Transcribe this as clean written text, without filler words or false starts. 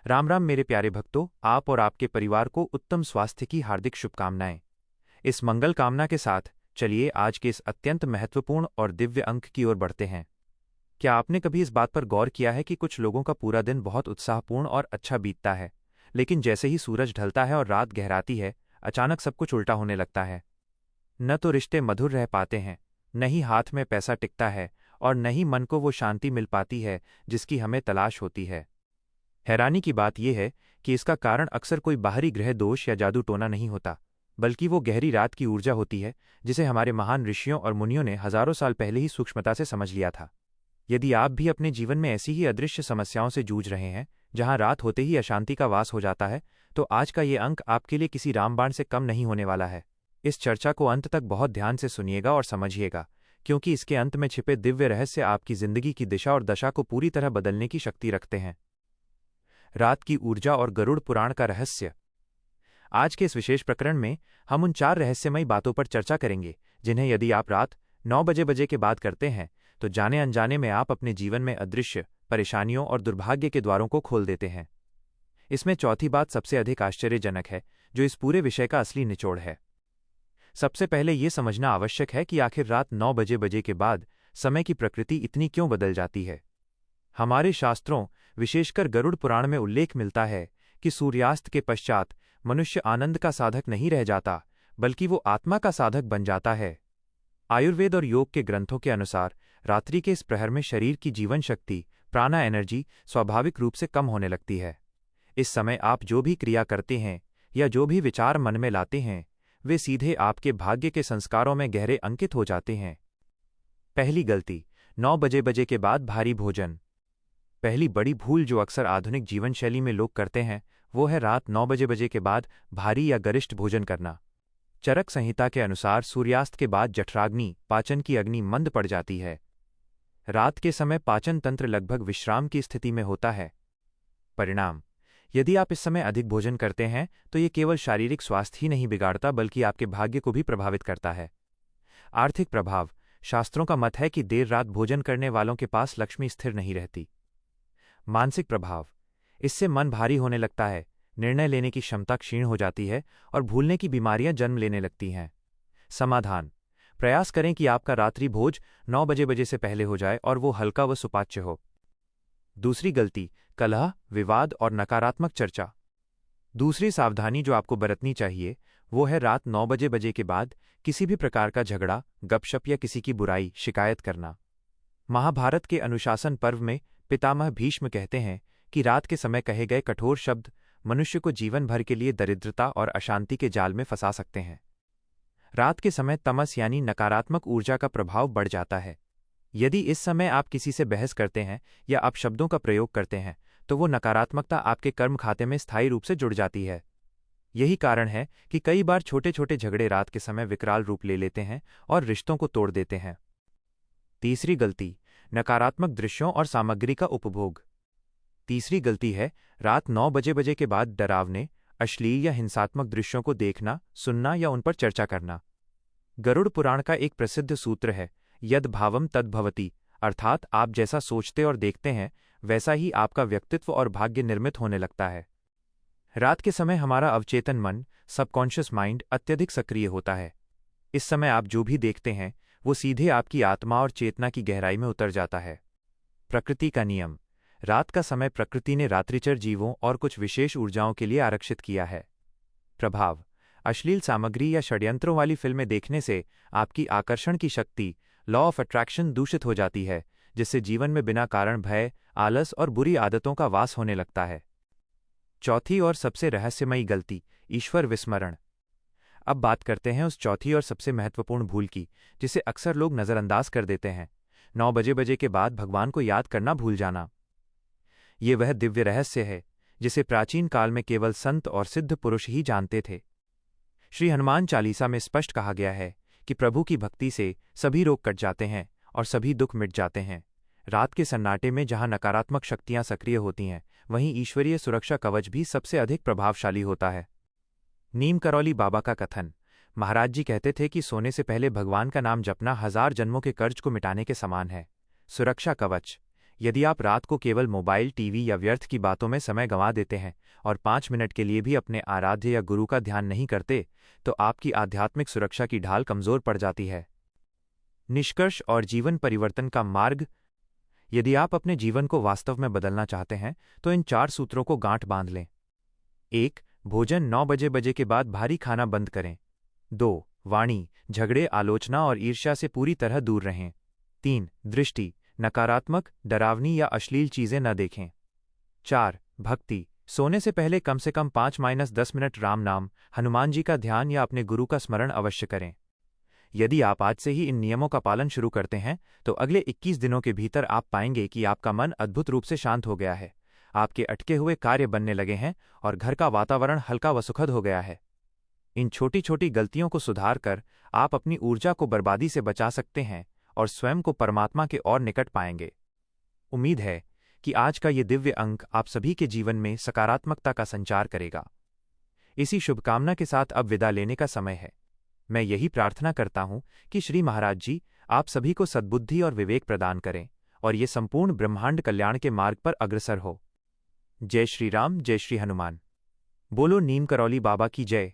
राम राम मेरे प्यारे भक्तों, आप और आपके परिवार को उत्तम स्वास्थ्य की हार्दिक शुभकामनाएं। इस मंगल कामना के साथ चलिए आज के इस अत्यंत महत्वपूर्ण और दिव्य अंक की ओर बढ़ते हैं। क्या आपने कभी इस बात पर गौर किया है कि कुछ लोगों का पूरा दिन बहुत उत्साहपूर्ण और अच्छा बीतता है, लेकिन जैसे ही सूरज ढलता है और रात गहराती है, अचानक सब कुछ उल्टा होने लगता है। न तो रिश्ते मधुर रह पाते हैं, न ही हाथ में पैसा टिकता है, और न ही मन को वो शांति मिल पाती है जिसकी हमें तलाश होती है। हैरानी की बात यह है कि इसका कारण अक्सर कोई बाहरी ग्रह दोष या जादू टोना नहीं होता, बल्कि वो गहरी रात की ऊर्जा होती है जिसे हमारे महान ऋषियों और मुनियों ने हजारों साल पहले ही सूक्ष्मता से समझ लिया था। यदि आप भी अपने जीवन में ऐसी ही अदृश्य समस्याओं से जूझ रहे हैं, जहां रात होते ही अशांति का वास हो जाता है, तो आज का ये अंक आपके लिए किसी रामबाण से कम नहीं होने वाला है। इस चर्चा को अंत तक बहुत ध्यान से सुनिएगा और समझिएगा, क्योंकि इसके अंत में छिपे दिव्य रहस्य आपकी जिंदगी की दिशा और दशा को पूरी तरह बदलने की शक्ति रखते हैं। रात की ऊर्जा और गरुड़ पुराण का रहस्य। आज के इस विशेष प्रकरण में हम उन 4 रहस्यमयी बातों पर चर्चा करेंगे जिन्हें यदि आप रात 9 बजे के बाद करते हैं तो जाने अनजाने में आप अपने जीवन में अदृश्य परेशानियों और दुर्भाग्य के द्वारों को खोल देते हैं। इसमें चौथी बात सबसे अधिक आश्चर्यजनक है, जो इस पूरे विषय का असली निचोड़ है। सबसे पहले यह समझना आवश्यक है कि आखिर रात 9 बजे के बाद समय की प्रकृति इतनी क्यों बदल जाती है। हमारे शास्त्रों, विशेषकर गरुड़ पुराण में उल्लेख मिलता है कि सूर्यास्त के पश्चात मनुष्य आनंद का साधक नहीं रह जाता, बल्कि वो आत्मा का साधक बन जाता है। आयुर्वेद और योग के ग्रंथों के अनुसार रात्रि के इस प्रहर में शरीर की जीवन शक्ति, प्राणा एनर्जी, स्वाभाविक रूप से कम होने लगती है। इस समय आप जो भी क्रिया करते हैं या जो भी विचार मन में लाते हैं, वे सीधे आपके भाग्य के संस्कारों में गहरे अंकित हो जाते हैं। पहली गलती, 9 बजे के बाद भारी भोजन। पहली बड़ी भूल जो अक्सर आधुनिक जीवन शैली में लोग करते हैं, वो है रात 9 बजे के बाद भारी या गरिष्ठ भोजन करना। चरक संहिता के अनुसार सूर्यास्त के बाद जठराग्नि, पाचन की अग्नि मंद पड़ जाती है। रात के समय पाचन तंत्र लगभग विश्राम की स्थिति में होता है। परिणाम, यदि आप इस समय अधिक भोजन करते हैं तो ये केवल शारीरिक स्वास्थ्य ही नहीं बिगाड़ता, बल्कि आपके भाग्य को भी प्रभावित करता है। आर्थिक प्रभाव, शास्त्रों का मत है कि देर रात भोजन करने वालों के पास लक्ष्मी स्थिर नहीं रहती। मानसिक प्रभाव, इससे मन भारी होने लगता है, निर्णय लेने की क्षमता क्षीण हो जाती है और भूलने की बीमारियां जन्म लेने लगती हैं। समाधान, प्रयास करें कि आपका रात्रि भोज 9 बजे से पहले हो जाए और वो हल्का व सुपाच्य हो। दूसरी गलती, कलह, विवाद और नकारात्मक चर्चा। दूसरी सावधानी जो आपको बरतनी चाहिए वो है रात 9 बजे के बाद किसी भी प्रकार का झगड़ा, गपशप या किसी की बुराई, शिकायत करना। महाभारत के अनुशासन पर्व में पितामह भीष्म कहते हैं कि रात के समय कहे गए कठोर शब्द मनुष्य को जीवन भर के लिए दरिद्रता और अशांति के जाल में फंसा सकते हैं। रात के समय तमस यानी नकारात्मक ऊर्जा का प्रभाव बढ़ जाता है। यदि इस समय आप किसी से बहस करते हैं या आप शब्दों का प्रयोग करते हैं, तो वो नकारात्मकता आपके कर्म खाते में स्थायी रूप से जुड़ जाती है। यही कारण है कि कई बार छोटे छोटे झगड़े रात के समय विकराल रूप ले लेते हैं और रिश्तों को तोड़ देते हैं। तीसरी गलती, नकारात्मक दृश्यों और सामग्री का उपभोग। तीसरी गलती है रात 9 बजे के बाद डरावने, अश्लील या हिंसात्मक दृश्यों को देखना, सुनना या उन पर चर्चा करना। गरुड़ पुराण का एक प्रसिद्ध सूत्र है, यद भावम तद भवति, अर्थात आप जैसा सोचते और देखते हैं वैसा ही आपका व्यक्तित्व और भाग्य निर्मित होने लगता है। रात के समय हमारा अवचेतन मन, सबकॉन्शियस माइंड अत्यधिक सक्रिय होता है। इस समय आप जो भी देखते हैं वो सीधे आपकी आत्मा और चेतना की गहराई में उतर जाता है। प्रकृति का नियम, रात का समय प्रकृति ने रात्रिचर जीवों और कुछ विशेष ऊर्जाओं के लिए आरक्षित किया है। प्रभाव, अश्लील सामग्री या षड्यंत्रों वाली फिल्में देखने से आपकी आकर्षण की शक्ति, लॉ ऑफ अट्रैक्शन दूषित हो जाती है, जिससे जीवन में बिना कारण भय, आलस और बुरी आदतों का वास होने लगता है। चौथी और सबसे रहस्यमयी गलती, ईश्वर विस्मरण। अब बात करते हैं उस चौथी और सबसे महत्वपूर्ण भूल की, जिसे अक्सर लोग नजरअंदाज कर देते हैं, 9 बजे के बाद भगवान को याद करना भूल जाना। ये वह दिव्य रहस्य है जिसे प्राचीन काल में केवल संत और सिद्ध पुरुष ही जानते थे। श्री हनुमान चालीसा में स्पष्ट कहा गया है कि प्रभु की भक्ति से सभी रोग कट जाते हैं और सभी दुख मिट जाते हैं। रात के सन्नाटे में जहां नकारात्मक शक्तियां सक्रिय होती हैं, वहीं ईश्वरीय सुरक्षा कवच भी सबसे अधिक प्रभावशाली होता है। नीम करौली बाबा का कथन, महाराज जी कहते थे कि सोने से पहले भगवान का नाम जपना 1000 जन्मों के कर्ज को मिटाने के समान है। सुरक्षा कवच, यदि आप रात को केवल मोबाइल, टीवी या व्यर्थ की बातों में समय गंवा देते हैं और 5 मिनट के लिए भी अपने आराध्य या गुरु का ध्यान नहीं करते, तो आपकी आध्यात्मिक सुरक्षा की ढाल कमजोर पड़ जाती है। निष्कर्ष और जीवन परिवर्तन का मार्ग। यदि आप अपने जीवन को वास्तव में बदलना चाहते हैं, तो इन 4 सूत्रों को गांठ बांध लें। 1. भोजन 9 बजे के बाद भारी खाना बंद करें। 2. वाणी, झगड़े, आलोचना और ईर्ष्या से पूरी तरह दूर रहें। 3. दृष्टि, नकारात्मक, डरावनी या अश्लील चीजें न देखें। 4. भक्ति, सोने से पहले कम से कम 5-10 मिनट राम नाम, हनुमान जी का ध्यान या अपने गुरु का स्मरण अवश्य करें। यदि आप आज से ही इन नियमों का पालन शुरू करते हैं, तो अगले 21 दिनों के भीतर आप पाएंगे कि आपका मन अद्भुत रूप से शांत हो गया है, आपके अटके हुए कार्य बनने लगे हैं और घर का वातावरण हल्का व सुखद हो गया है। इन छोटी छोटी गलतियों को सुधार कर आप अपनी ऊर्जा को बर्बादी से बचा सकते हैं और स्वयं को परमात्मा के और निकट पाएंगे। उम्मीद है कि आज का ये दिव्य अंक आप सभी के जीवन में सकारात्मकता का संचार करेगा। इसी शुभकामना के साथ अब विदा लेने का समय है। मैं यही प्रार्थना करता हूं कि श्री महाराज जी आप सभी को सद्बुद्धि और विवेक प्रदान करें और ये संपूर्ण ब्रह्मांड कल्याण के मार्ग पर अग्रसर हो। जय श्री राम, जय श्री हनुमान। बोलो नीम करौली बाबा की जय।